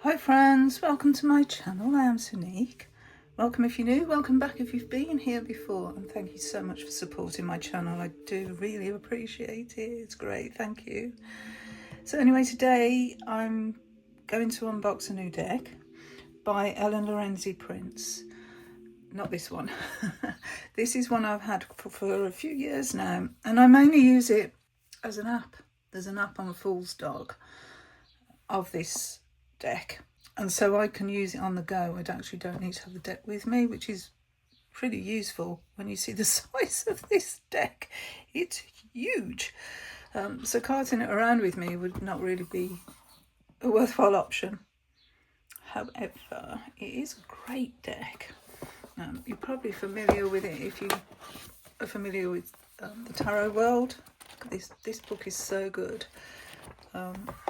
Hi friends, welcome to my channel. I am Sunique. Welcome if you're new, welcome back if you've been here before, and thank you so much for supporting my channel. I do really appreciate it. It's great, thank you. So anyway, today I'm going to unbox a new deck by Ellen Lorenzi Prince. Not this one. This is one I've had for a few years now, and I mainly use it as an app. There's an app on Fool's Dog of this deck, and so I can use it on the go. I actually don't need to have the deck with me, which is pretty useful when you see the size of this deck. It's huge, so carting it around with me would not really be a worthwhile option. However, it is a great deck. You're probably familiar with it if you are familiar with the tarot world. This book is so good.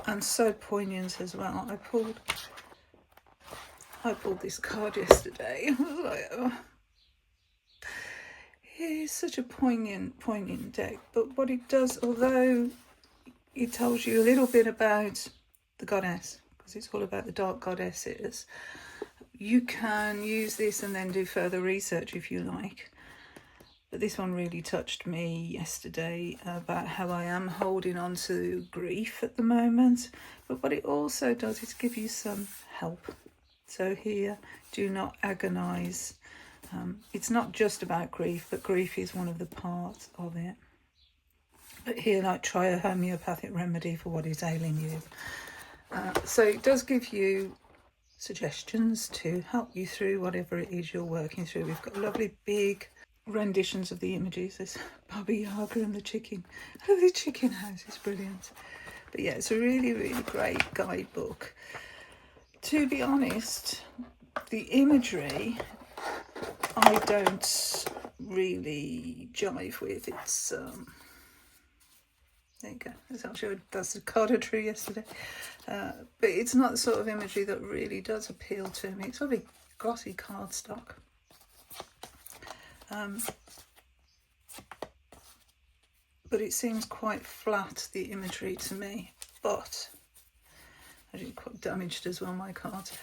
And so poignant as well. I pulled this card yesterday. I was like, oh. It's such a poignant deck. But what it does, although it tells you a little bit about the goddess, because it's all about the dark goddesses, you can use this and then do further research if you like. But this one really touched me yesterday about how I am holding on to grief at the moment. But what it also does is give you some help. So here, do not agonise. It's not just about grief, but grief is one of the parts of it. But here, like, try a homeopathic remedy for what is ailing you. So it does give you suggestions to help you through whatever it is you're working through. We've got lovely big renditions of the images. There's Baba Yaga and the chicken. Oh, the chicken house is brilliant. But yeah, it's a really great guidebook. To be honest, the imagery I don't really jive with. It's there you go. That's the cardistry yesterday. But it's not the sort of imagery that really does appeal to me. It's very glossy cardstock. But it seems quite flat, the imagery, to me. But actually quite damaged as well, my cards.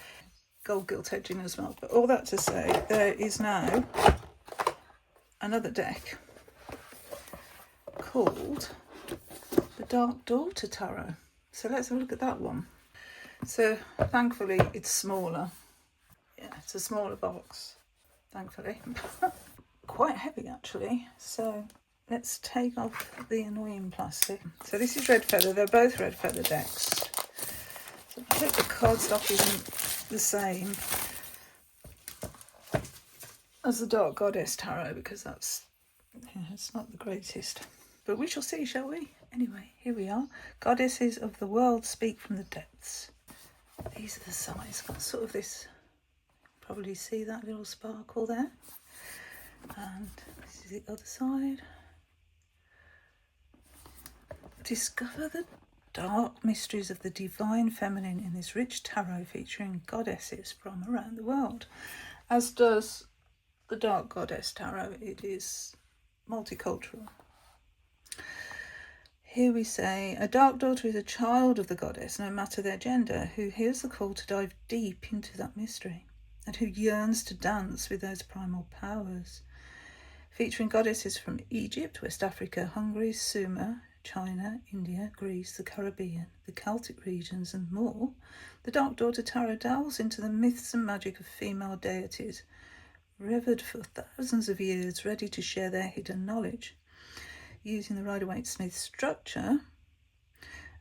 Gold gilt edging as well. But all that to say, there is now another deck called the Dark Daughter Tarot. So let's have a look at that one. So thankfully it's smaller. Yeah, it's a smaller box, thankfully. Quite heavy actually. So let's take off the annoying plastic. So this is Red Feather. They're both Red Feather decks. So I hope the cardstock isn't the same as the Dark Goddess Tarot, because it's not the greatest. But we shall see, shall we? Anyway, here we are. Goddesses of the world speak from the depths. These are the sides. Got sort of this, probably see that little sparkle there. And this is the other side. Discover the dark mysteries of the divine feminine in this rich tarot featuring goddesses from around the world. As does the Dark Goddess Tarot. It is multicultural. Here we say, a dark daughter is a child of the goddess, no matter their gender, who hears the call to dive deep into that mystery, and who yearns to dance with those primal powers. Featuring goddesses from Egypt, West Africa, Hungary, Sumer, China, India, Greece, the Caribbean, the Celtic regions, and more, the Dark Daughter Tarot delves into the myths and magic of female deities, revered for thousands of years, ready to share their hidden knowledge. Using the Rider-Waite-Smith structure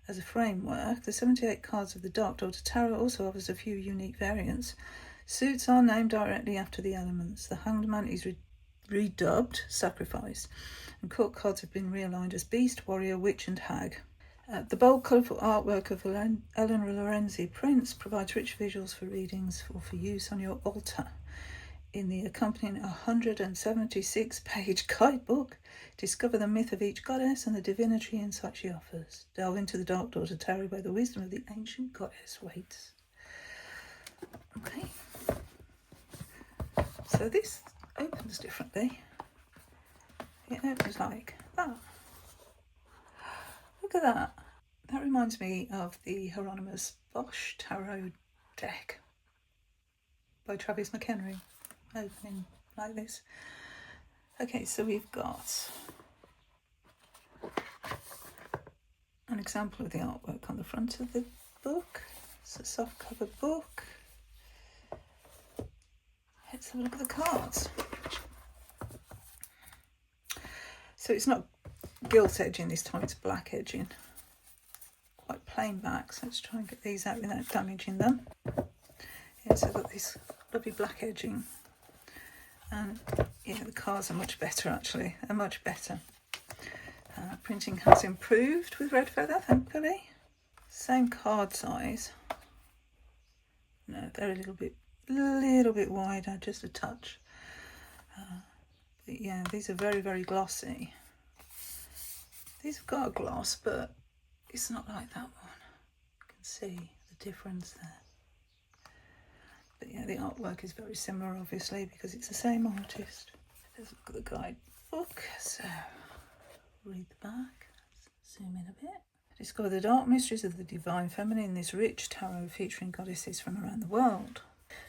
as a framework, the 78 cards of the Dark Daughter Tarot also offers a few unique variants. Suits are named directly after the elements. The Hanged Man is redubbed Sacrifice, and court cards have been realigned as Beast, Warrior, Witch and Hag. The bold, colourful artwork of Ellen Lorenzi Prince provides rich visuals for readings or for use on your altar. In the accompanying 176-page guidebook, discover the myth of each goddess and the divinity insight she offers. Delve into the Dark Daughter Tarot where the wisdom of the ancient goddess waits. Okay. So this opens differently. It opens like that. Look at that. That reminds me of the Hieronymus Bosch tarot deck by Travis McHenry, opening like this. Okay, so we've got an example of the artwork on the front of the book. It's a soft cover book. Let's have a look at the cards. So it's not gilt edging this time, it's black edging. Quite plain backs. Let's try and get these out without damaging them. Yeah, so I've got this lovely black edging. And yeah, the cards are much better actually. They're much better. Printing has improved with Red Feather, thankfully. Same card size. No, they're a little bit wider, just a touch. But yeah, these are very, very glossy. These have got a gloss, but it's not like that one. You can see the difference there. But yeah, the artwork is very similar, obviously, because it's the same artist. Let's look at the guidebook. So, read the back. Let's zoom in a bit. Discover the dark mysteries of the divine feminine, this rich tarot featuring goddesses from around the world.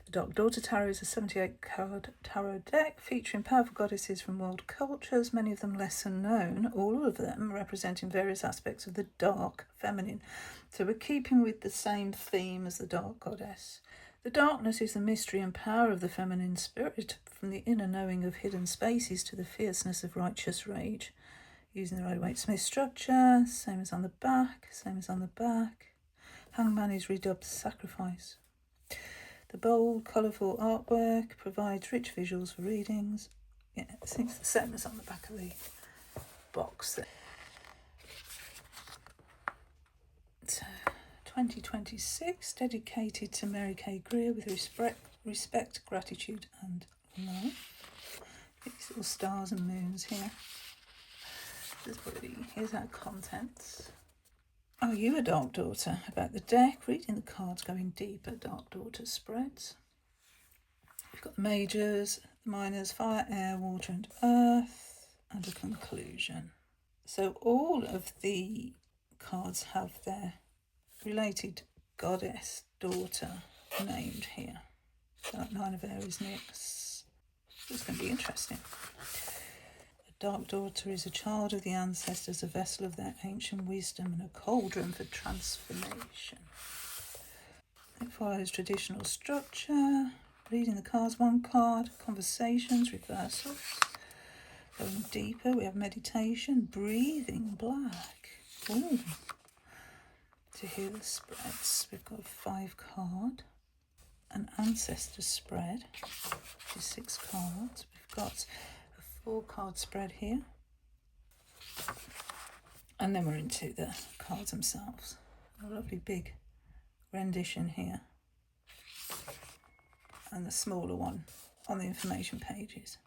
The Dark Daughter Tarot is a 78-card tarot deck featuring powerful goddesses from world cultures, many of them lesser known, all of them representing various aspects of the dark feminine. So we're keeping with the same theme as the Dark Goddess. The darkness is the mystery and power of the feminine spirit, from the inner knowing of hidden spaces to the fierceness of righteous rage. Using the Rider-Waite-Smith structure, same as on the back, same as on the back. Hangman is redubbed sacrifice. The bold, colourful artwork provides rich visuals for readings. Yeah, I think it's the same as on the back of the box there. So, 2026, dedicated to Mary K. Greer with respect, gratitude and love. These little stars and moons here. Here's our contents. Are you a Dark Daughter? About the deck, reading the cards, going deeper, Dark Daughter spreads. We've got the majors, the minors, fire, air, water and earth, and a conclusion. So all of the cards have their related goddess, daughter named here. So like Nine of Aries, Nyx. It's going to be interesting. Dark Daughter is a child of the ancestors, a vessel of their ancient wisdom and a cauldron for transformation. It follows traditional structure, reading the cards, one card, conversations, reversals. Going deeper, we have meditation, breathing, black. Ooh. To hear the spreads, we've got a 5-card, an ancestor spread, which is 6 cards. We've got 4-card spread here, and then we're into the cards themselves. A lovely big rendition here, and the smaller one on the information pages.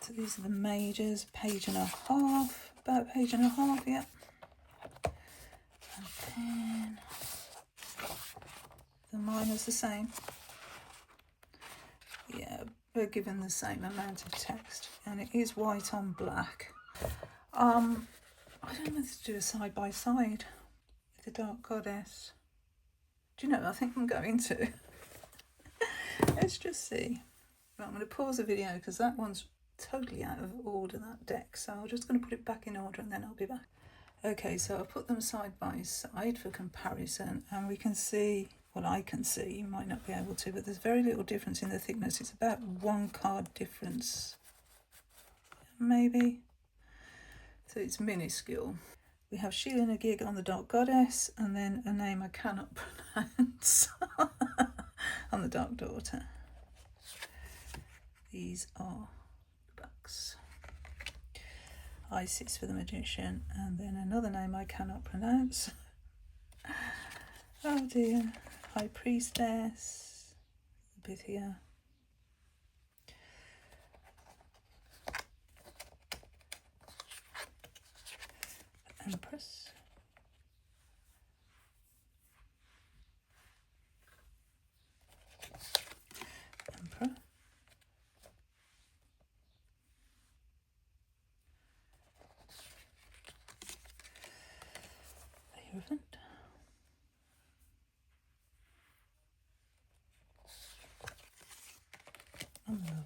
So these are the majors, page and a half, about a page and a half, yeah. And then the minors the same. Yeah, we're given the same amount of text, and it is white on black. I don't know whether to do a side by side with the Dark Goddess. Do you know, I think I'm going to. Let's just see. Right, I'm going to pause the video because that one's totally out of order, that deck. So I'm just going to put it back in order and then I'll be back. Okay, so I'll put them side by side for comparison, and we can see, well, I can see, you might not be able to, but there's very little difference in the thickness. It's about 1 card difference, maybe. So it's minuscule. We have Sheila and a gig on the Dark Goddess, and then a name I cannot pronounce on the Dark Daughter. These are the backs. Isis for the Magician, and then another name I cannot pronounce. Oh dear. High Priestess, a bit here. Empress. Emperor. Hierophant.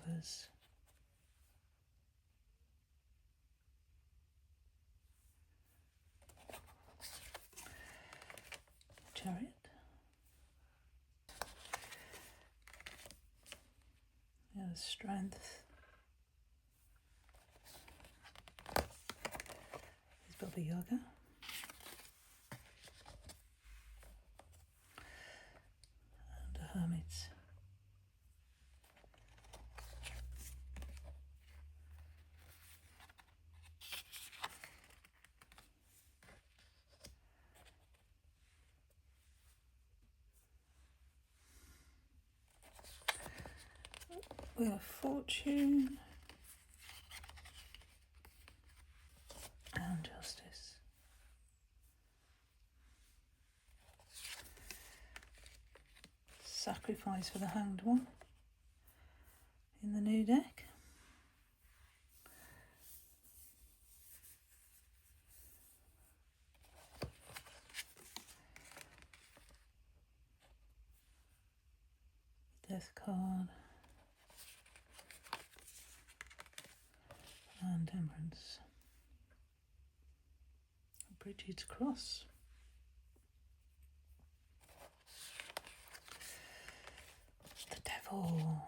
Lovers. Chariot. Yeah, Strength. There's Baba Yaga. And a Hermit. Wheel of Fortune. And Justice. Sacrifice for the Hanged One in the new deck. Death card. And Temperance. Bridget's Cross. The Devil.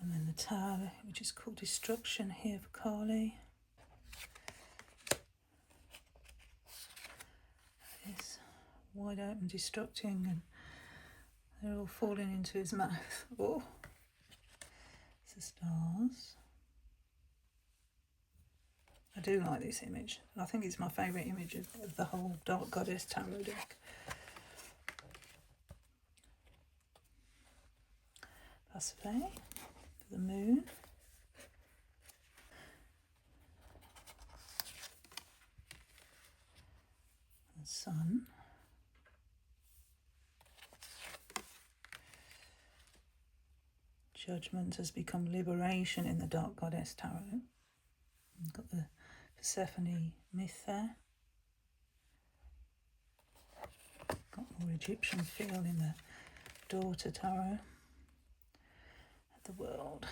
And then the Tower, which is called Destruction here for Kali. It's wide open, destructing, and they're all falling into his mouth. Oh, it's the stars. I do like this image. I think it's my favourite image of the whole Dark Goddess Tarot deck. Pasiphae for the Moon. The Sun. Judgment has become liberation in the Dark Goddess Tarot. You've got the Persephone myth there. Got more Egyptian feel in the Daughter Tarot. The world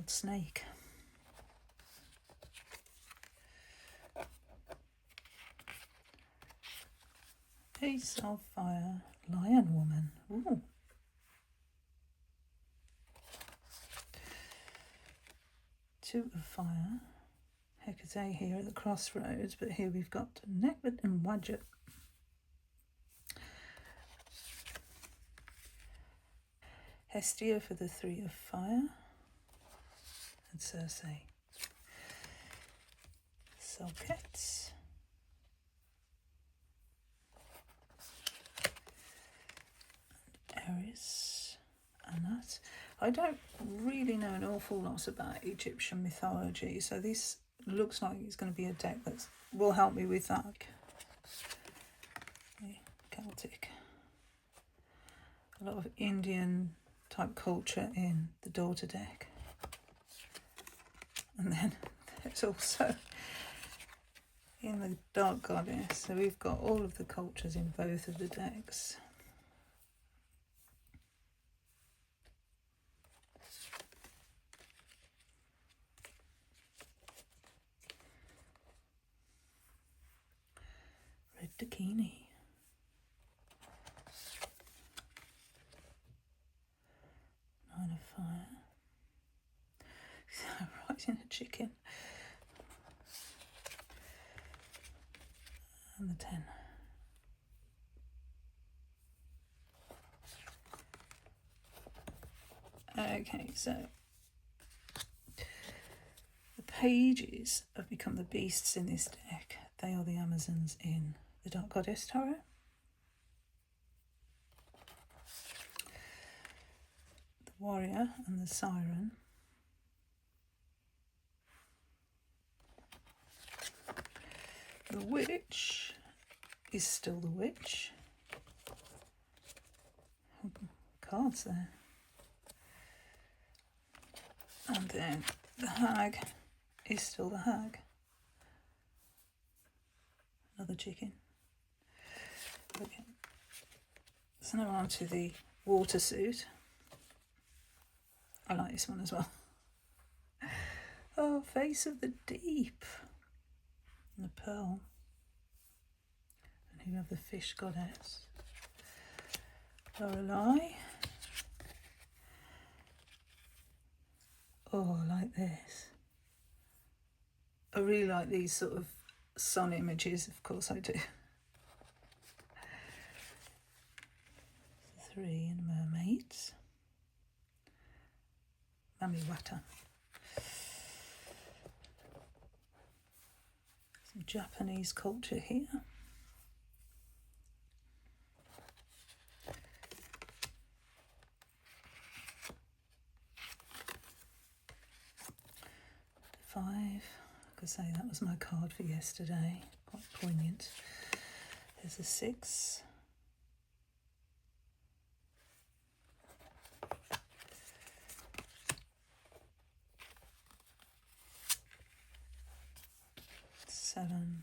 snake. Ace of Fire, Lion Woman. Ooh. Two of Fire, Hecate here at the crossroads, but here we've got Necklet and Wadjet. Hestia for the Three of Fire, and Circe. Sulkets. And Eris, Anat. I don't really know an awful lot about Egyptian mythology, so this looks like it's going to be a deck that will help me with that. Celtic. A lot of Indian type culture in the Daughter deck. And then there's also in the Dark Goddess, so we've got all of the cultures in both of the decks. Red Dakini. Nine of Fire. Right in a chicken. And the 10. Okay, so the pages have become the beasts in this deck. They are the Amazons in the Dark Goddess Tarot. The Warrior and the Siren. The Witch is still the Witch. Cards there. And then the Hag is still the Hag. Another chicken. Okay. So now on to the water suit. I like this one as well. Oh, face of the deep. And the pearl. And here we have the fish goddess. Lorelei. Oh, I like this. I really like these sort of sun images, of course I do. 3 and mermaids. Mami Wata. Some Japanese culture here. Five. I could say that was my card for yesterday. Quite poignant. There's a 6. Seven.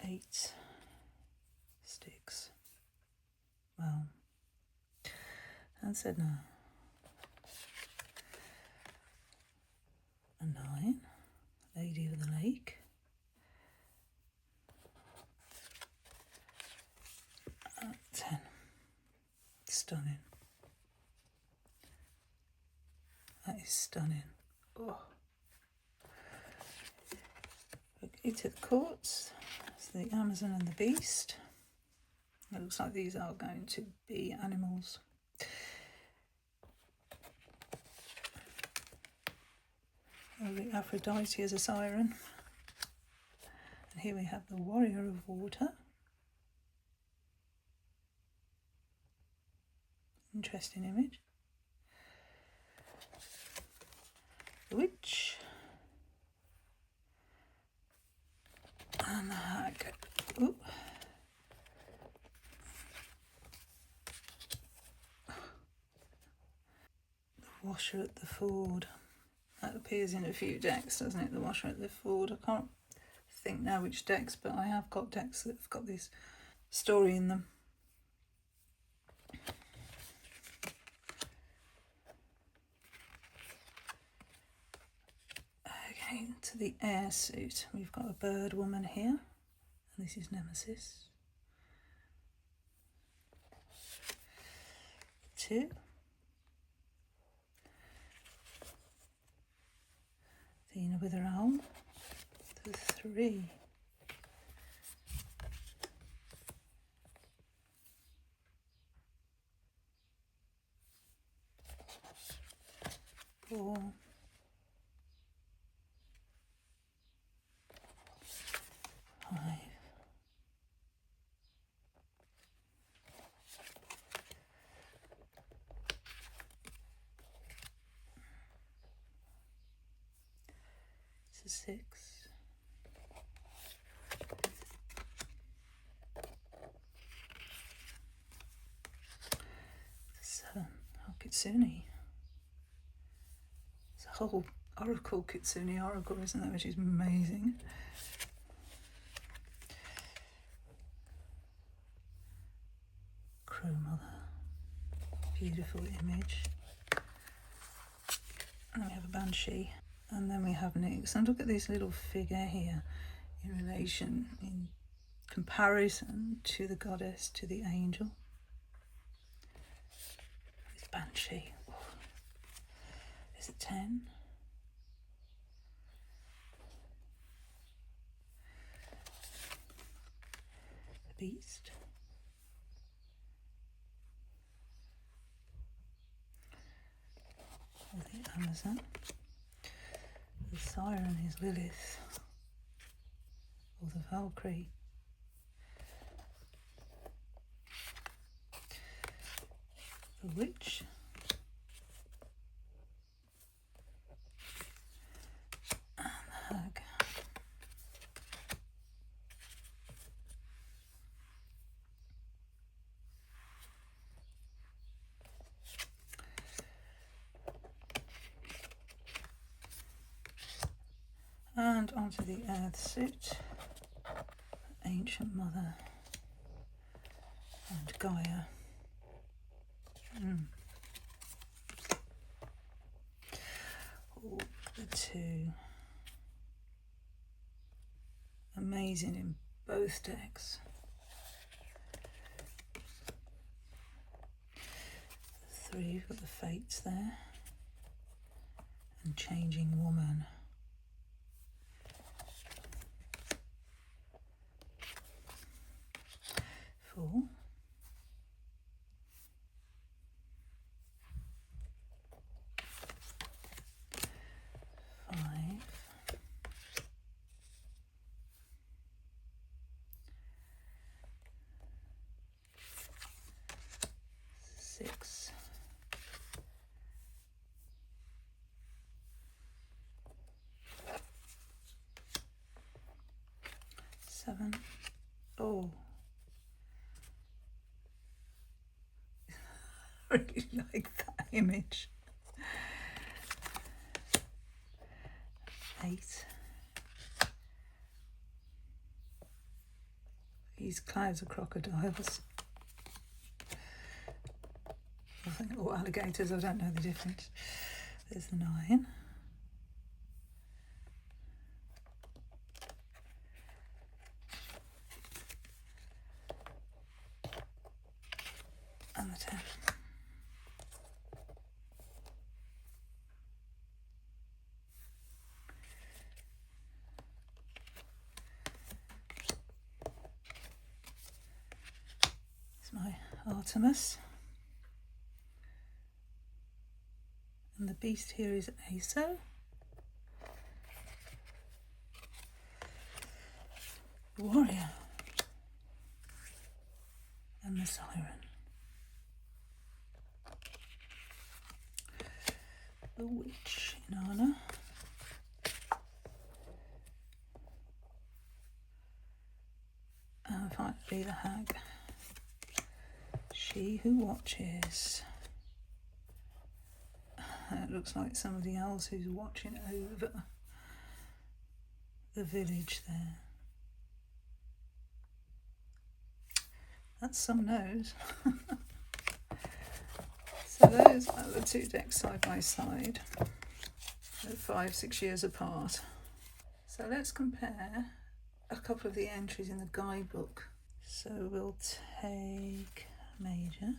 8 sticks. Well, that's it now. A 9, Lady of the Lake. A 10, stunning. That is stunning. Oh. Okay, to the courts. That's the Amazon and the Beast. It looks like these are going to be animals. Oh, the Aphrodite as a siren. And here we have the Warrior of Water. Interesting image. The Witch. And the Hag. Ooh. The Washer at the Ford. That appears in a few decks, doesn't it? The Washer at the Ford. I can't think now which decks, but I have got decks that have got this story in them. Okay, to the air suit. We've got a bird woman here, and this is Nemesis. 2. Athena with her owl. The 3. 4. 5. 6. 7. Oh, Kitsune. It's a whole oracle, Kitsune oracle, isn't that? Which is amazing. Crow Mother. Beautiful image. And then we have a banshee. And then we have Nyx. And look at this little figure here in relation, in comparison to the goddess, to the angel. This banshee. Oh. Is it 10? The beast. Or the Amazon. The siren is Lilith, or the Valkyrie. The Witch. And the Hag. and onto the earth suit, Ancient Mother and Gaia. Oh, the two. Amazing in both decks. Three, you've got the Fates there. And Changing Woman. 4. 5. 6. 7. Oh, I really like that image. 8. These clouds are crocodiles. I think, or alligators, I don't know the difference. There's the 9. And the 10. It's my Artemis. And the beast here is Aso. Warrior. And the Siren. The Witch, Inanna. And finally the Hag. She Who Watches. It looks like somebody else who's watching over the village there. That's some nose. So those are the two decks side by side. They're 5-6 years apart. So let's compare a couple of the entries in the guidebook. So we'll take Major.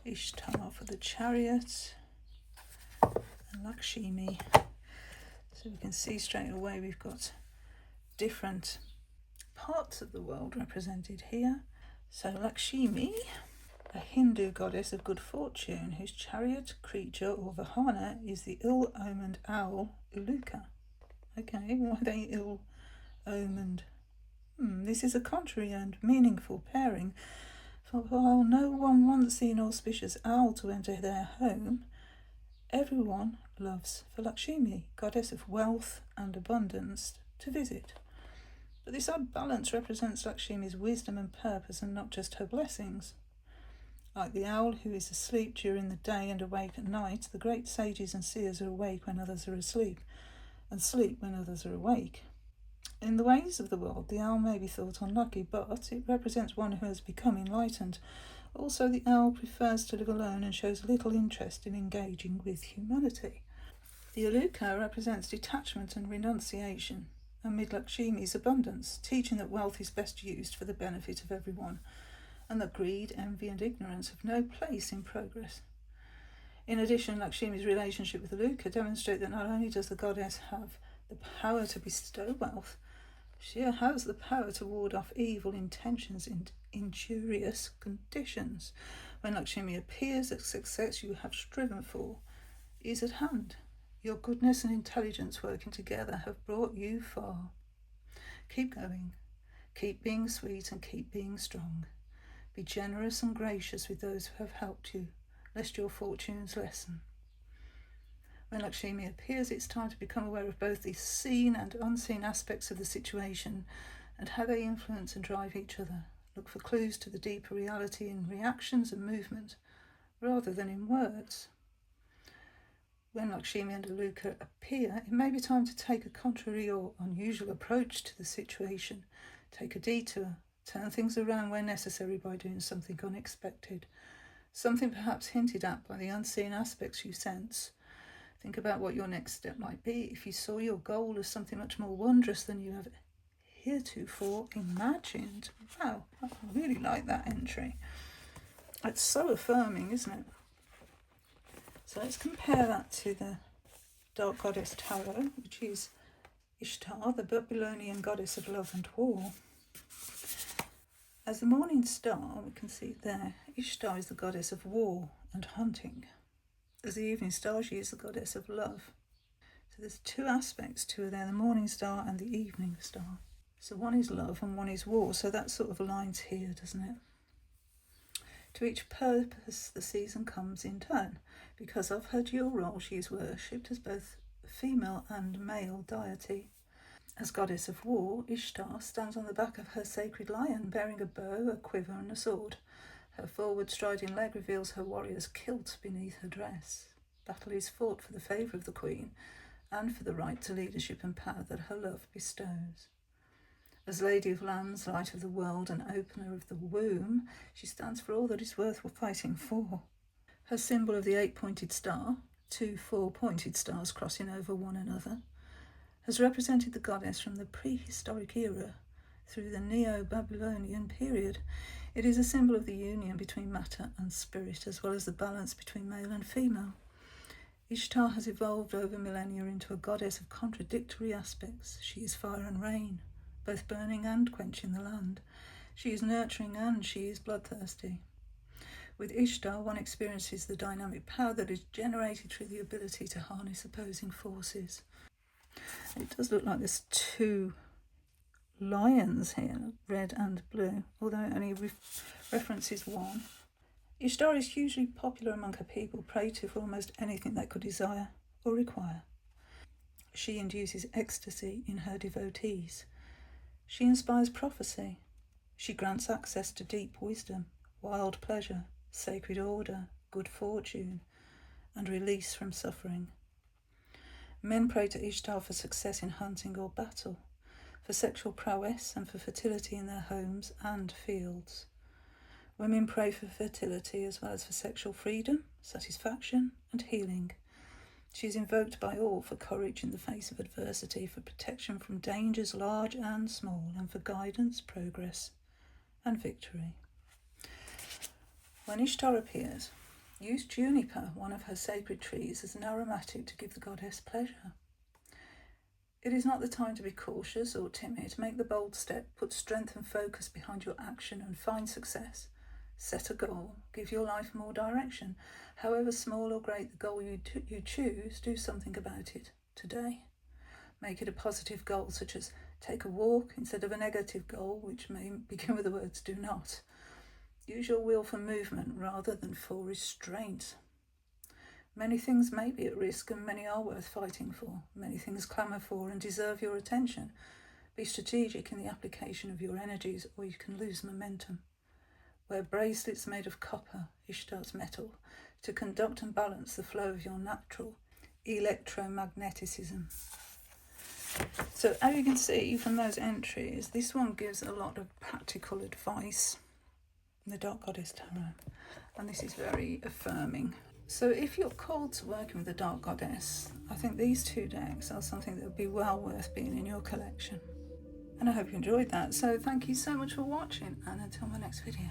Ishtar for the Chariot, and Lakshmi. So we can see straight away we've got different parts of the world represented here. So Lakshmi, a Hindu goddess of good fortune, whose chariot, creature or vahana is the ill-omened owl Uluka. Okay, why are they ill-omened? This is a contrary and meaningful pairing. For while no one wants the inauspicious owl to enter their home, everyone loves for Lakshmi, goddess of wealth and abundance, to visit. But this odd balance represents Lakshmi's wisdom and purpose, and not just her blessings. Like the owl who is asleep during the day and awake at night, the great sages and seers are awake when others are asleep, and sleep when others are awake. In the ways of the world, the owl may be thought unlucky, but it represents one who has become enlightened. Also, the owl prefers to live alone and shows little interest in engaging with humanity. The Uluka represents detachment and renunciation amid Lakshmi's abundance, teaching that wealth is best used for the benefit of everyone, and that greed, envy and ignorance have no place in progress. In addition, Lakshmi's relationship with Uluka demonstrate that not only does the goddess have the power to bestow wealth, she has the power to ward off evil intentions and injurious conditions. When Lakshmi appears, the success you have striven for is at hand. Your goodness and intelligence working together have brought you far. Keep going. Keep being sweet and keep being strong. Be generous and gracious with those who have helped you, lest your fortunes lessen. When Lakshmi appears, it's time to become aware of both the seen and unseen aspects of the situation and how they influence and drive each other. Look for clues to the deeper reality in reactions and movement, rather than in words. When Lakshmi and Aluka appear, it may be time to take a contrary or unusual approach to the situation, take a detour, turn things around where necessary by doing something unexpected, something perhaps hinted at by the unseen aspects you sense. Think about what your next step might be if you saw your goal as something much more wondrous than you have heretofore imagined. Wow, I really like that entry. It's so affirming, isn't it? So let's compare that to the Dark Goddess Tarot, which is Ishtar, the Babylonian goddess of love and war. As the morning star, we can see there, Ishtar is the goddess of war and hunting. As the evening star, she is the goddess of love. So there's two aspects to her there, the morning star and the evening star. So one is love and one is war, so that sort of aligns here, doesn't it? To each purpose the season comes in turn. Because of her dual role, she is worshipped as both female and male deity. As goddess of war, Ishtar stands on the back of her sacred lion, bearing a bow, a quiver and a sword. Her forward striding leg reveals her warrior's kilt beneath her dress. Battle is fought for the favour of the queen and for the right to leadership and power that her love bestows. As Lady of Lands, Light of the World and Opener of the Womb, she stands for all that is worth fighting for. Her symbol of the 8-pointed star, 2 4-pointed stars crossing over one another, has represented the goddess from the prehistoric era through the Neo-Babylonian period. It is a symbol of the union between matter and spirit, as well as the balance between male and female. Ishtar has evolved over millennia into a goddess of contradictory aspects. She is fire and rain, both burning and quenching the land. She is nurturing and she is bloodthirsty. With Ishtar, one experiences the dynamic power that is generated through the ability to harness opposing forces. It does look like there's two lions here, red and blue, although it only references one. Ishtar is hugely popular among her people, prayed to for almost anything they could desire or require. She induces ecstasy in her devotees. She inspires prophecy. She grants access to deep wisdom, wild pleasure, sacred order, good fortune, and release from suffering. Men pray to Ishtar for success in hunting or battle, for sexual prowess and for fertility in their homes and fields. Women pray for fertility as well as for sexual freedom, satisfaction, and healing. She is invoked by all for courage in the face of adversity, for protection from dangers large and small, and for guidance, progress, and victory. When Ishtar appears, use juniper, one of her sacred trees, as an aromatic to give the goddess pleasure. It is not the time to be cautious or timid. Make the bold step, put strength and focus behind your action and find success. Set a goal, give your life more direction. However small or great the goal you choose, do something about it today. Make it a positive goal, such as take a walk, instead of a negative goal, which may begin with the words do not. Use your will for movement rather than for restraint. Many things may be at risk and many are worth fighting for. Many things clamour for and deserve your attention. Be strategic in the application of your energies or you can lose momentum. Wear bracelets made of copper, Ishtar's metal, to conduct and balance the flow of your natural electromagnetism. So as you can see from those entries, this one gives a lot of practical advice, the Dark Goddess Tarot, and this is very affirming. So if you're called to working with the Dark Goddess, I think these two decks are something that would be well worth being in your collection. And I hope you enjoyed that. So thank you so much for watching, and until my next video.